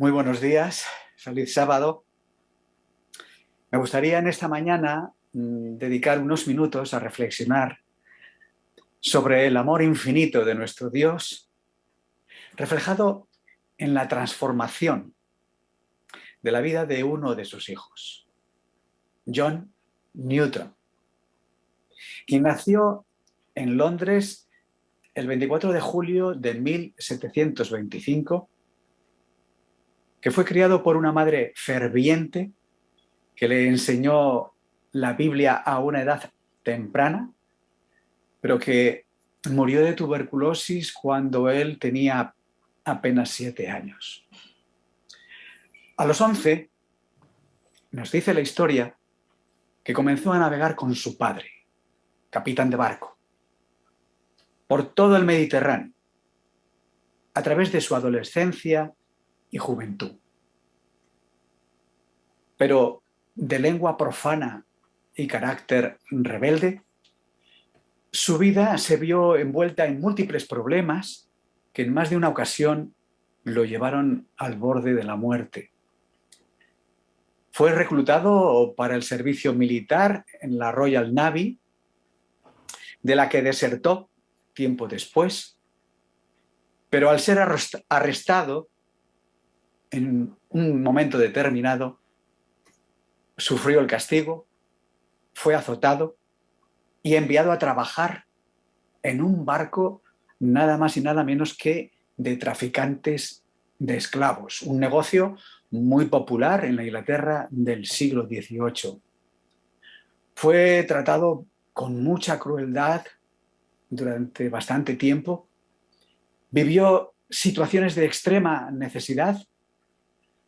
Muy buenos días, feliz sábado. Me gustaría en esta mañana dedicar unos minutos a reflexionar sobre el amor infinito de nuestro Dios, reflejado en la transformación de la vida de uno de sus hijos, John Newton, quien nació en Londres el 24 de julio de 1725, que fue criado por una madre ferviente que le enseñó la Biblia a una edad temprana, pero que murió de tuberculosis cuando él tenía apenas 7 años. A los 11, nos dice la historia que comenzó a navegar con su padre, capitán de barco, por todo el Mediterráneo, a través de su adolescencia y juventud. Pero de lengua profana y carácter rebelde, su vida se vio envuelta en múltiples problemas que en más de una ocasión lo llevaron al borde de la muerte. Fue reclutado para el servicio militar en la Royal Navy, de la que desertó tiempo después, pero al ser arrestado en un momento determinado, sufrió el castigo, fue azotado y enviado a trabajar en un barco nada más y nada menos que de traficantes de esclavos, un negocio muy popular en la Inglaterra del siglo XVIII. Fue tratado con mucha crueldad durante bastante tiempo, vivió situaciones de extrema necesidad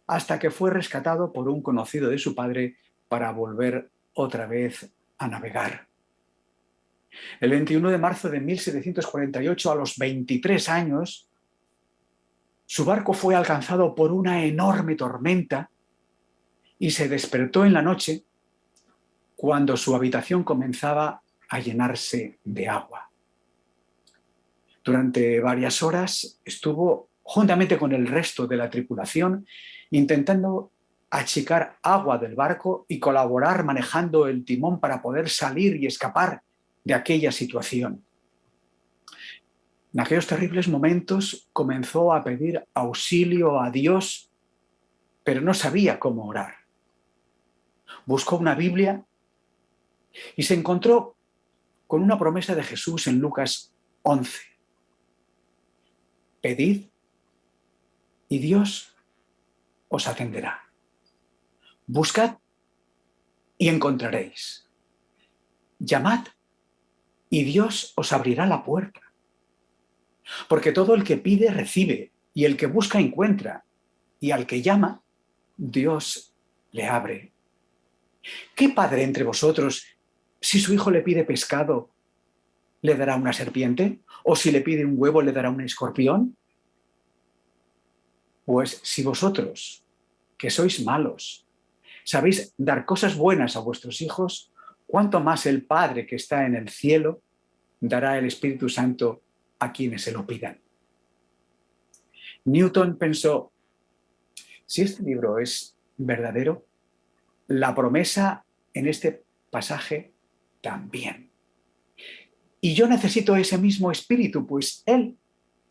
hasta que fue rescatado por un conocido de su padre para volver otra vez a navegar. El 21 de marzo de 1748, a los 23 años, su barco fue alcanzado por una enorme tormenta y se despertó en la noche cuando su habitación comenzaba a llenarse de agua. Durante varias horas estuvo, juntamente con el resto de la tripulación, intentando achicar agua del barco y colaborar manejando el timón para poder salir y escapar de aquella situación. En aquellos terribles momentos comenzó a pedir auxilio a Dios, pero no sabía cómo orar. Buscó una Biblia y se encontró con una promesa de Jesús en Lucas 11. Pedid y Dios os atenderá. Buscad y encontraréis. Llamad y Dios os abrirá la puerta. Porque todo el que pide recibe, y el que busca encuentra, y al que llama, Dios le abre. ¿Qué padre entre vosotros, si su hijo le pide pescado, le dará una serpiente? ¿O si le pide un huevo, le dará un escorpión? Pues si vosotros, que sois malos, sabéis dar cosas buenas a vuestros hijos, ¿cuánto más el Padre que está en el cielo dará el Espíritu Santo a quienes se lo pidan? Newton pensó, si este libro es verdadero, la promesa en este pasaje también. Y yo necesito ese mismo espíritu, pues Él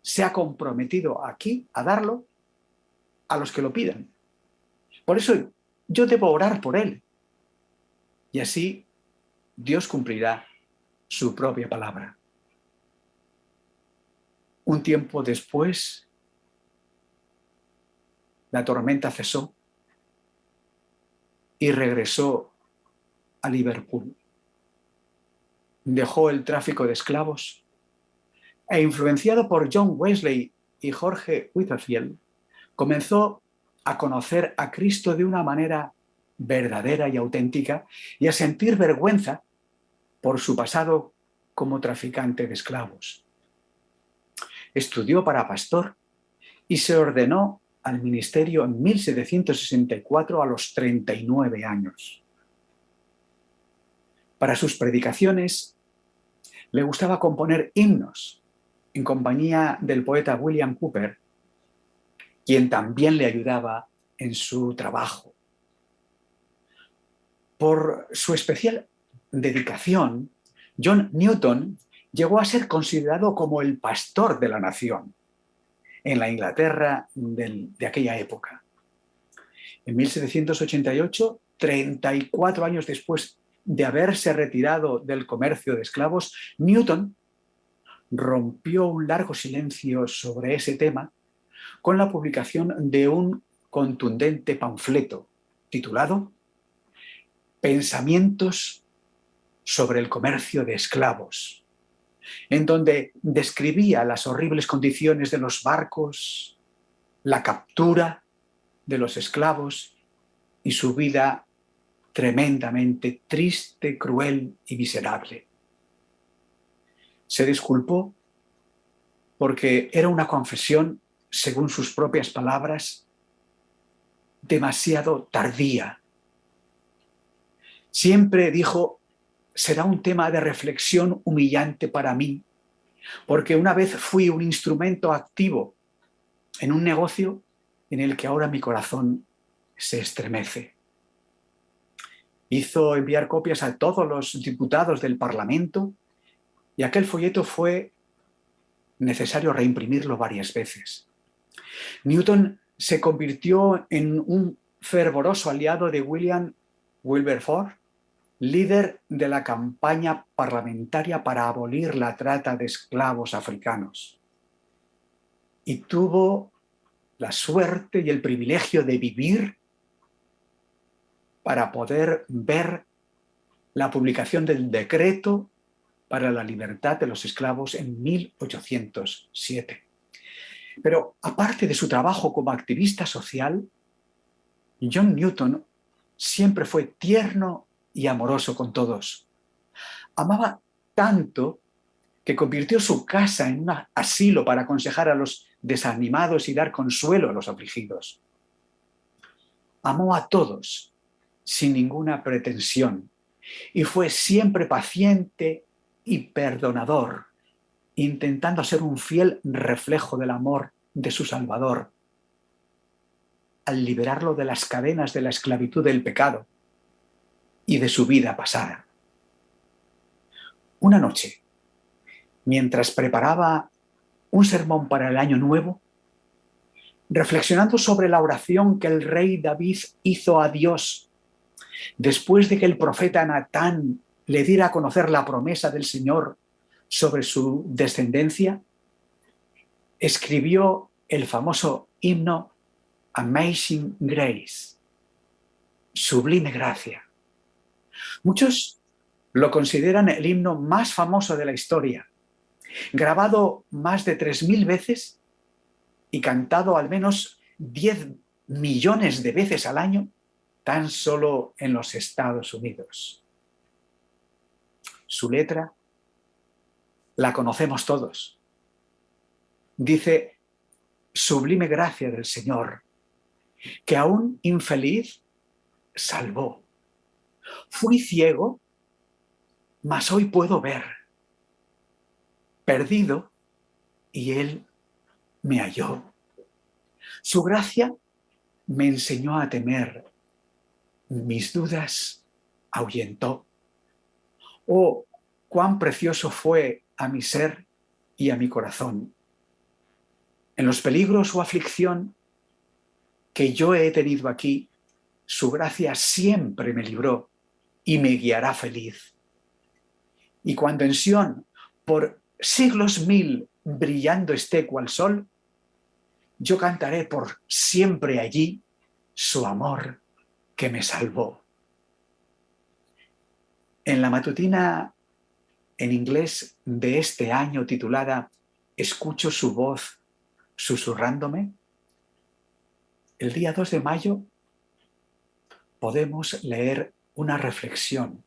se ha comprometido aquí a darlo a los que lo pidan. Por eso yo debo orar por Él. Y así Dios cumplirá su propia palabra. Un tiempo después, la tormenta cesó y regresó a Liverpool. Dejó el tráfico de esclavos e, influenciado por John Wesley y George Whitefield, comenzó a conocer a Cristo de una manera verdadera y auténtica y a sentir vergüenza por su pasado como traficante de esclavos. Estudió para pastor y se ordenó al ministerio en 1764 a los 39 años. Para sus predicaciones le gustaba componer himnos en compañía del poeta William Cowper, quien también le ayudaba en su trabajo. Por su especial dedicación, John Newton llegó a ser considerado como el pastor de la nación en la Inglaterra de aquella época. En 1788, 34 años después de haberse retirado del comercio de esclavos, Newton rompió un largo silencio sobre ese tema con la publicación de un contundente panfleto titulado Pensamientos sobre el comercio de esclavos, en donde describía las horribles condiciones de los barcos, la captura de los esclavos y su vida tremendamente triste, cruel y miserable. Se disculpó porque era una confesión, según sus propias palabras, demasiado tardía. Siempre dijo, será un tema de reflexión humillante para mí, porque una vez fui un instrumento activo en un negocio en el que ahora mi corazón se estremece. Hizo enviar copias a todos los diputados del Parlamento y aquel folleto fue necesario reimprimirlo varias veces. Newton se convirtió en un fervoroso aliado de William Wilberforce, líder de la campaña parlamentaria para abolir la trata de esclavos africanos. Y tuvo la suerte y el privilegio de vivir para poder ver la publicación del decreto para la libertad de los esclavos en 1807. Pero aparte de su trabajo como activista social, John Newton siempre fue tierno y amoroso con todos. Amaba tanto que convirtió su casa en un asilo para aconsejar a los desanimados y dar consuelo a los afligidos. Amó a todos sin ninguna pretensión y fue siempre paciente y perdonador, intentando ser un fiel reflejo del amor de su Salvador, al liberarlo de las cadenas de la esclavitud del pecado y de su vida pasada. Una noche, mientras preparaba un sermón para el año nuevo, reflexionando sobre la oración que el rey David hizo a Dios después de que el profeta Natán le diera a conocer la promesa del Señor sobre su descendencia, escribió el famoso himno Amazing Grace, Sublime Gracia. Muchos lo consideran el himno más famoso de la historia, grabado más de 3000 veces y cantado al menos 10 millones de veces al año, tan solo en los Estados Unidos. Su letra la conocemos todos. Dice, sublime gracia del Señor, que aún infeliz salvó. Fui ciego, mas hoy puedo ver. Perdido, y Él me halló. Su gracia me enseñó a temer. Mis dudas ahuyentó. Oh, cuán precioso fue a mi ser y a mi corazón. En los peligros o aflicción que yo he tenido aquí, su gracia siempre me libró y me guiará feliz. Y cuando en Sión, por siglos 1000, brillando esté cual sol, yo cantaré por siempre allí su amor que me salvó. En la matutina en inglés de este año titulada Escucho su voz susurrándome, el día 2 de mayo podemos leer una reflexión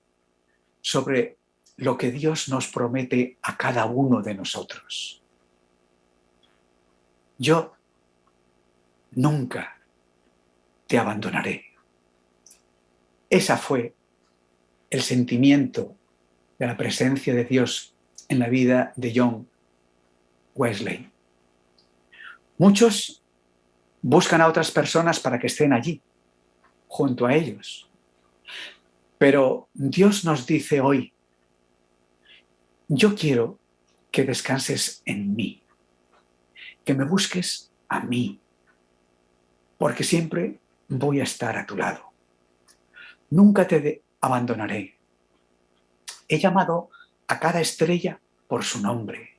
sobre lo que Dios nos promete a cada uno de nosotros. Yo nunca te abandonaré. Esa fue el sentimiento de la presencia de Dios en la vida de John Wesley. Muchos buscan a otras personas para que estén allí, junto a ellos. Pero Dios nos dice hoy, yo quiero que descanses en mí, que me busques a mí, porque siempre voy a estar a tu lado. Nunca te abandonaré. He llamado a cada estrella por su nombre.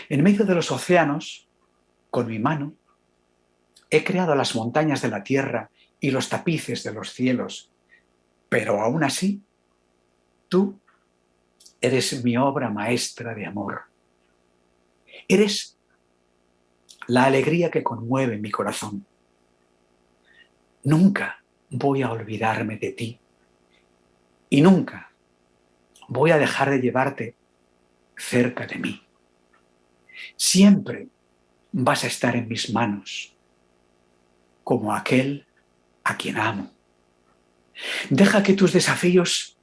En medio de los océanos, con mi mano, he creado las montañas de la tierra y los tapices de los cielos. Pero aún así, tú eres mi obra maestra de amor. Eres la alegría que conmueve mi corazón. Nunca voy a olvidarme de ti y nunca voy a dejar de llevarte cerca de mí. Siempre vas a estar en mis manos, como aquel a quien amo. Deja que tus desafíos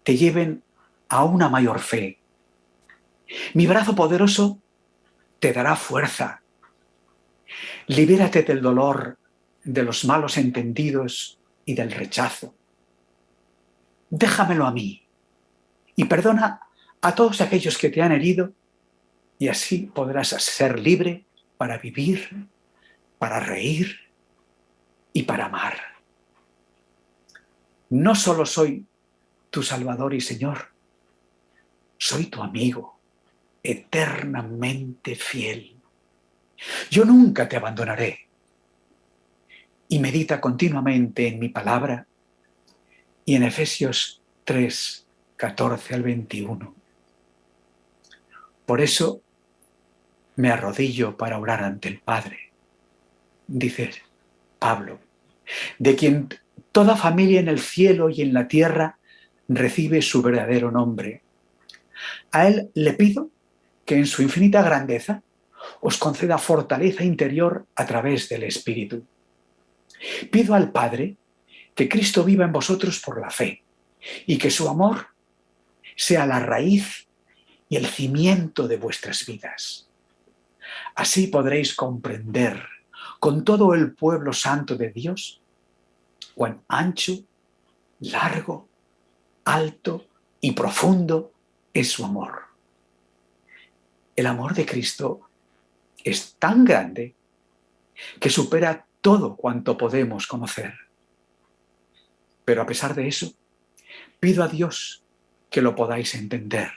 te lleven a una mayor fe. Mi brazo poderoso te dará fuerza. Libérate del dolor, de los malos entendidos y del rechazo. Déjamelo a mí y perdona a todos aquellos que te han herido y así podrás ser libre para vivir, para reír y para amar. No solo soy tu Salvador y Señor, soy tu amigo, eternamente fiel. Yo nunca te abandonaré. Y medita continuamente en mi palabra y en Efesios 3, 14 al 21. Por eso me arrodillo para orar ante el Padre, dice Pablo, de quien toda familia en el cielo y en la tierra recibe su verdadero nombre. A Él le pido que en su infinita grandeza os conceda fortaleza interior a través del Espíritu. Pido al Padre que Cristo viva en vosotros por la fe y que su amor sea la raíz y el cimiento de vuestras vidas. Así podréis comprender con todo el pueblo santo de Dios cuán ancho, largo, alto y profundo es su amor. El amor de Cristo es tan grande que supera todo cuanto podemos conocer. Pero a pesar de eso, pido a Dios que lo podáis entender,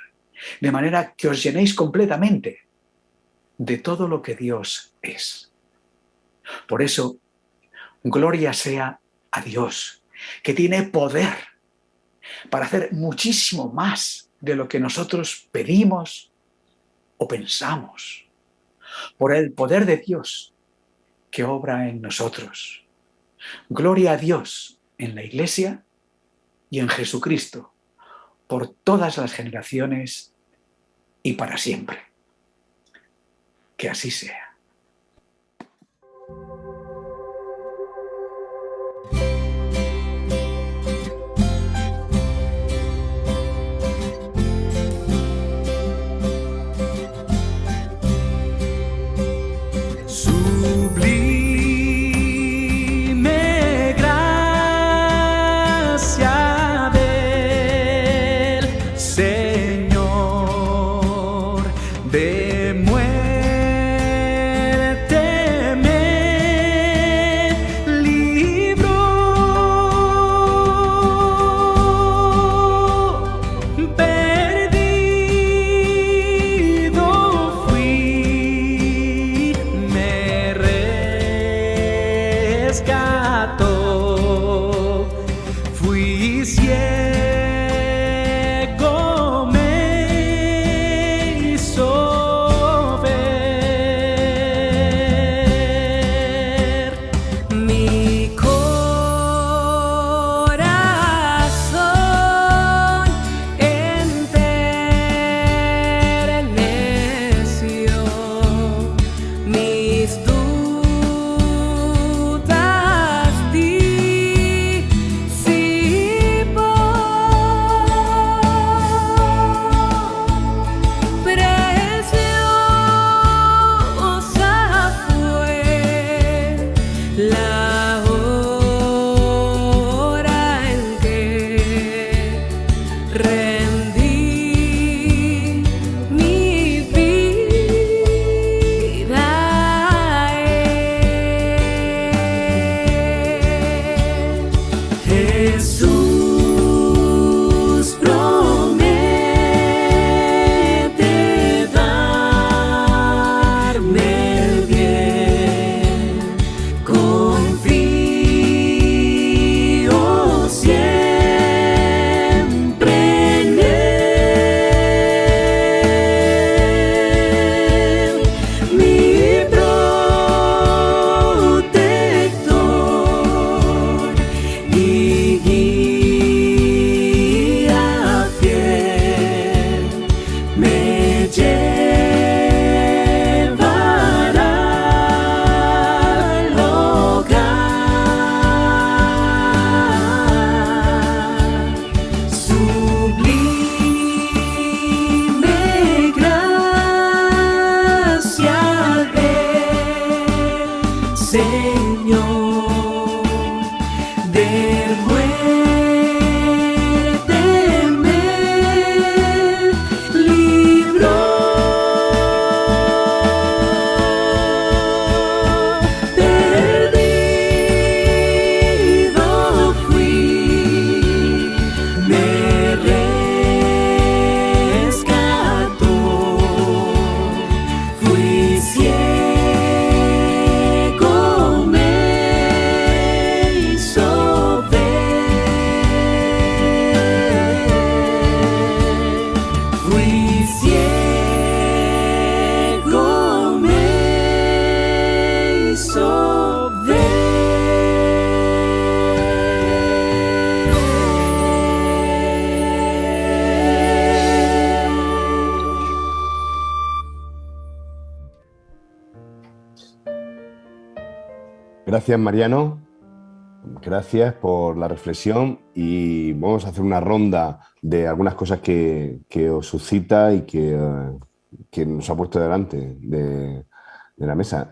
de manera que os llenéis completamente de todo lo que Dios es. Por eso, gloria sea a Dios, que tiene poder para hacer muchísimo más de lo que nosotros pedimos o pensamos, por el poder de Dios que obra en nosotros. Gloria a Dios en la Iglesia y en Jesucristo, por todas las generaciones y para siempre. Que así sea. Sublime gracia del Señor, demuestra Gracias, Mariano. Gracias por la reflexión y vamos a hacer una ronda de algunas cosas que os suscita y que nos ha puesto delante de la mesa.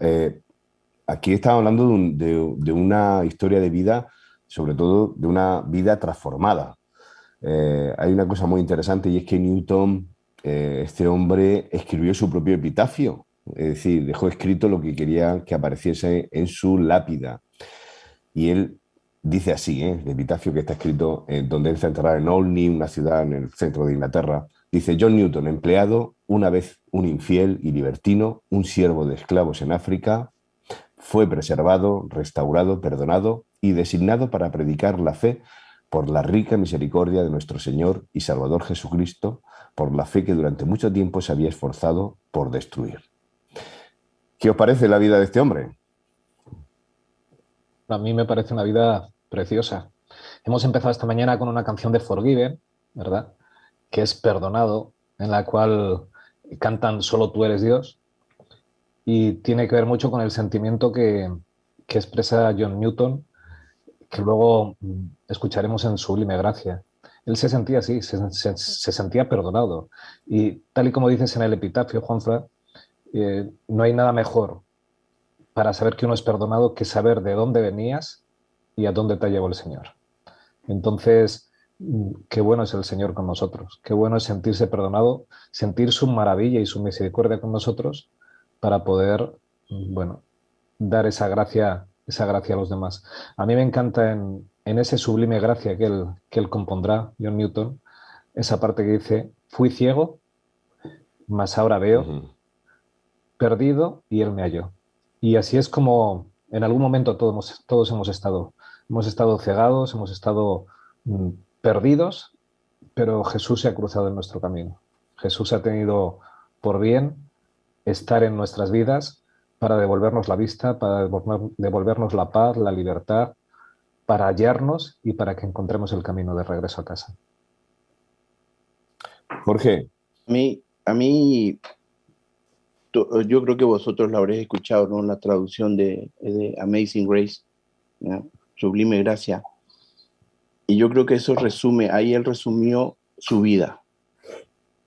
Aquí estamos hablando de una historia de vida, sobre todo de una vida transformada. Hay una cosa muy interesante y es que Newton, este hombre, escribió su propio epitafio, es decir, dejó escrito lo que quería que apareciese en su lápida. Y él dice así, el epitafio que está escrito donde él está enterrado en Olney, una ciudad en el centro de Inglaterra. Dice: John Newton, empleado, una vez un infiel y libertino, un siervo de esclavos en África, fue preservado, restaurado, perdonado y designado para predicar la fe por la rica misericordia de nuestro Señor y Salvador Jesucristo, por la fe que durante mucho tiempo se había esforzado por destruir. ¿Qué os parece la vida de este hombre? A mí me parece una vida preciosa. Hemos empezado esta mañana con una canción de Forgiven, ¿verdad? Que es Perdonado, en la cual cantan Solo tú eres Dios, y tiene que ver mucho con el sentimiento que expresa John Newton, que luego escucharemos en Sublime Gracia. Él se sentía así, se sentía perdonado. Y tal y como dices en el epitafio, Juanfra, no hay nada mejor para saber que uno es perdonado que saber de dónde venías y a dónde te llevó el Señor. Entonces, qué bueno es el Señor con nosotros, qué bueno es sentirse perdonado, sentir su maravilla y su misericordia con nosotros para poder, bueno, dar esa gracia a los demás. A mí me encanta en ese Sublime Gracia que él compondrá, John Newton, esa parte que dice: fui ciego, mas ahora veo, perdido y él me halló. Y así es como en algún momento todos hemos estado. Hemos estado cegados, hemos estado perdidos, pero Jesús se ha cruzado en nuestro camino. Jesús ha tenido por bien estar en nuestras vidas para devolvernos la vista, para devolvernos la paz, la libertad, para hallarnos y para que encontremos el camino de regreso a casa. Jorge. A mí yo creo que vosotros la habréis escuchado, ¿no? La traducción de Amazing Grace, ¿no? Sublime Gracia. Y yo creo que eso resume, ahí él resumió su vida.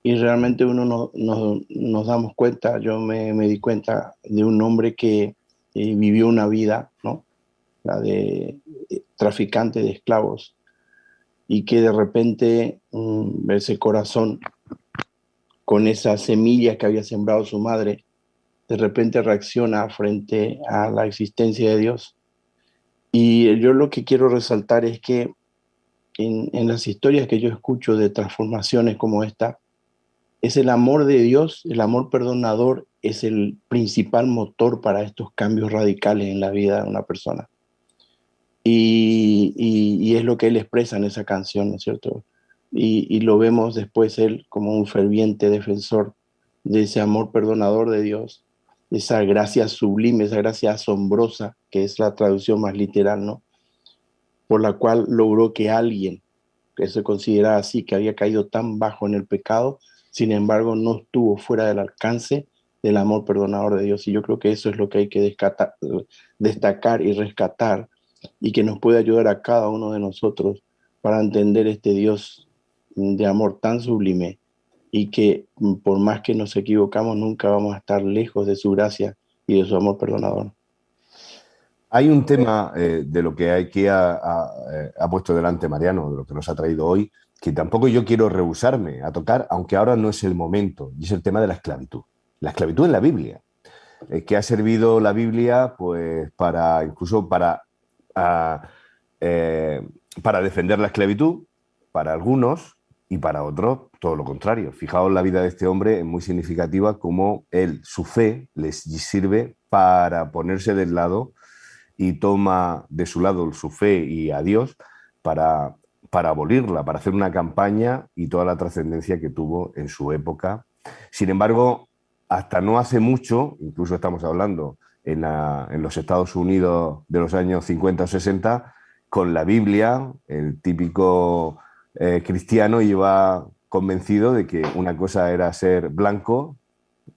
Y realmente uno nos damos cuenta, yo me di cuenta de un hombre que vivió una vida, ¿no? La de traficante de esclavos, y que de repente ese corazón, con esa semilla que había sembrado su madre, de repente reacciona frente a la existencia de Dios. Y yo lo que quiero resaltar es que en las historias que yo escucho de transformaciones como esta, es el amor de Dios, el amor perdonador, es el principal motor para estos cambios radicales en la vida de una persona. Y es lo que él expresa en esa canción, ¿no es cierto? Y lo vemos después él como un ferviente defensor de ese amor perdonador de Dios, esa gracia sublime, esa gracia asombrosa, que es la traducción más literal, ¿no? Por la cual logró que alguien que se considera así, que había caído tan bajo en el pecado, sin embargo no estuvo fuera del alcance del amor perdonador de Dios. Y yo creo que eso es lo que hay que destacar y rescatar, y que nos puede ayudar a cada uno de nosotros para entender este Dios de amor tan sublime, y que por más que nos equivocamos nunca vamos a estar lejos de su gracia y de su amor perdonador. Hay un tema de lo que aquí ha puesto delante Mariano, de lo que nos ha traído hoy, que tampoco yo quiero rehusarme a tocar, aunque ahora no es el momento, y es el tema de la esclavitud. La esclavitud en la Biblia, que ha servido la Biblia pues incluso para defender la esclavitud, para algunos, y para otros todo lo contrario. Fijaos, la vida de este hombre es muy significativa, como su fe les sirve para ponerse del lado, y toma de su lado su fe y a Dios para abolirla, para hacer una campaña, y toda la trascendencia que tuvo en su época. Sin embargo, hasta no hace mucho, incluso estamos hablando en los Estados Unidos de los años 50 o 60, con la Biblia, el típico cristiano iba convencido de que una cosa era ser blanco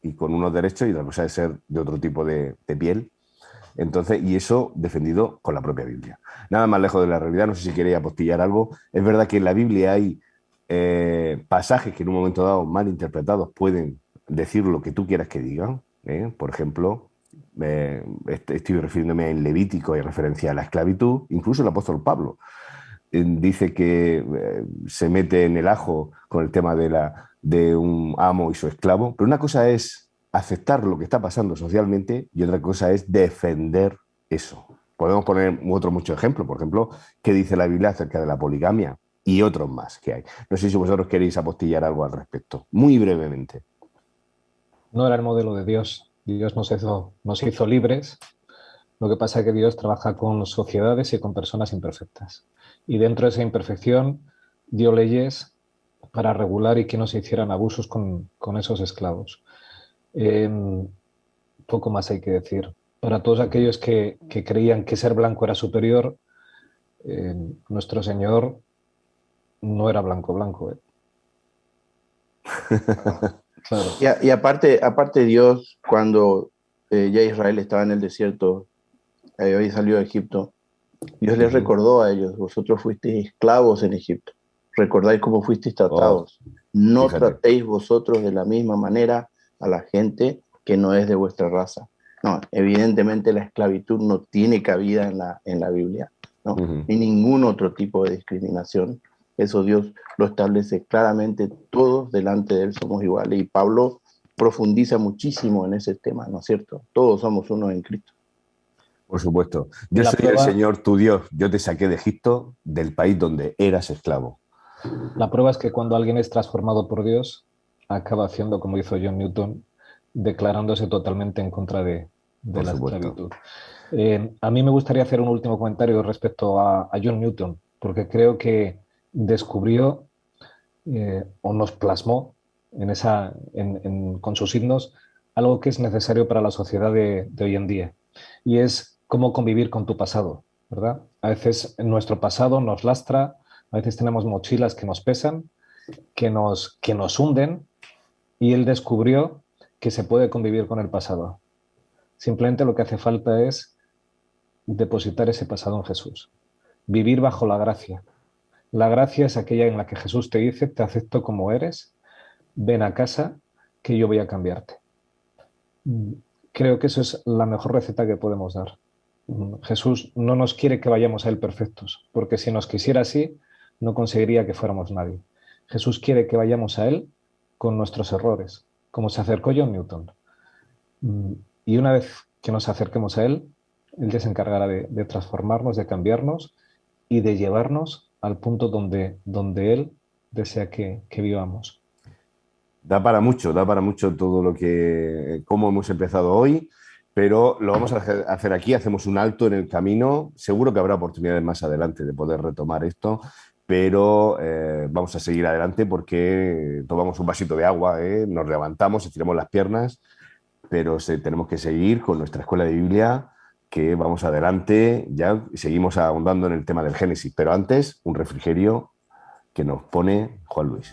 y con unos derechos, y otra cosa es ser de otro tipo de piel. Entonces, y eso defendido con la propia Biblia. Nada más lejos de la realidad, no sé si queréis apostillar algo. Es verdad que en la Biblia hay pasajes que en un momento dado, mal interpretados, pueden decir lo que tú quieras que digan. Por ejemplo, estoy refiriéndome en Levítico, hay referencia a la esclavitud, incluso el apóstol Pablo dice que se mete en el ajo con el tema de un amo y su esclavo, pero una cosa es aceptar lo que está pasando socialmente y otra cosa es defender eso. Podemos poner otros muchos ejemplos, por ejemplo, ¿qué dice la Biblia acerca de la poligamia? Y otros más que hay. No sé si vosotros queréis apostillar algo al respecto, muy brevemente. No era el modelo de Dios. Dios nos hizo libres. Lo que pasa es que Dios trabaja con sociedades y con personas imperfectas. Y dentro de esa imperfección dio leyes para regular y que no se hicieran abusos con esos esclavos. Poco más hay que decir. Para todos aquellos que creían que ser blanco era superior, nuestro Señor no era blanco. Claro. Y aparte Dios, cuando ya Israel estaba en el desierto, había salido de Egipto, Dios les recordó a ellos: vosotros fuisteis esclavos en Egipto, recordáis cómo fuisteis tratados, no fíjate. tratéis vosotros de la misma manera a la gente que no es de vuestra raza. No, evidentemente la esclavitud no tiene cabida en la Biblia, ¿no? Ni ningún otro tipo de discriminación. Eso Dios lo establece claramente, todos delante de Él somos iguales, y Pablo profundiza muchísimo en ese tema, ¿no es cierto? Todos somos uno en Cristo. Por supuesto. Yo La soy prueba- el Señor tu Dios. Yo te saqué de Egipto, del país donde eras esclavo. La prueba es que cuando alguien es transformado por Dios, acaba haciendo como hizo John Newton, declarándose totalmente en contra de Por la supuesto. esclavitud. A mí me gustaría hacer un último comentario respecto a John Newton, porque creo que descubrió o nos plasmó con sus signos algo que es necesario para la sociedad de hoy en día, y es cómo convivir con tu pasado, ¿verdad? A veces nuestro pasado nos lastra, a veces tenemos mochilas que nos pesan, que nos hunden, y él descubrió que se puede convivir con el pasado. Simplemente lo que hace falta es depositar ese pasado en Jesús, vivir bajo la gracia. La gracia es aquella en la que Jesús te dice: te acepto como eres, ven a casa que yo voy a cambiarte. Creo que eso es la mejor receta que podemos dar. Jesús no nos quiere que vayamos a Él perfectos, porque si nos quisiera así, no conseguiría que fuéramos nadie. Jesús quiere que vayamos a Él con nuestros errores, como se acercó John Newton. Y una vez que nos acerquemos a Él, Él ya se encargará de transformarnos, de cambiarnos y de llevarnos al punto donde Él desea que vivamos. Da para mucho todo cómo hemos empezado hoy, pero lo vamos a hacer aquí, hacemos un alto en el camino. Seguro que habrá oportunidades más adelante de poder retomar esto, pero vamos a seguir adelante porque tomamos un vasito de agua, nos levantamos, estiramos las piernas, pero tenemos que seguir con nuestra escuela de Biblia, que vamos adelante, ya seguimos ahondando en el tema del Génesis, pero antes un refrigerio que nos pone Juan Luis.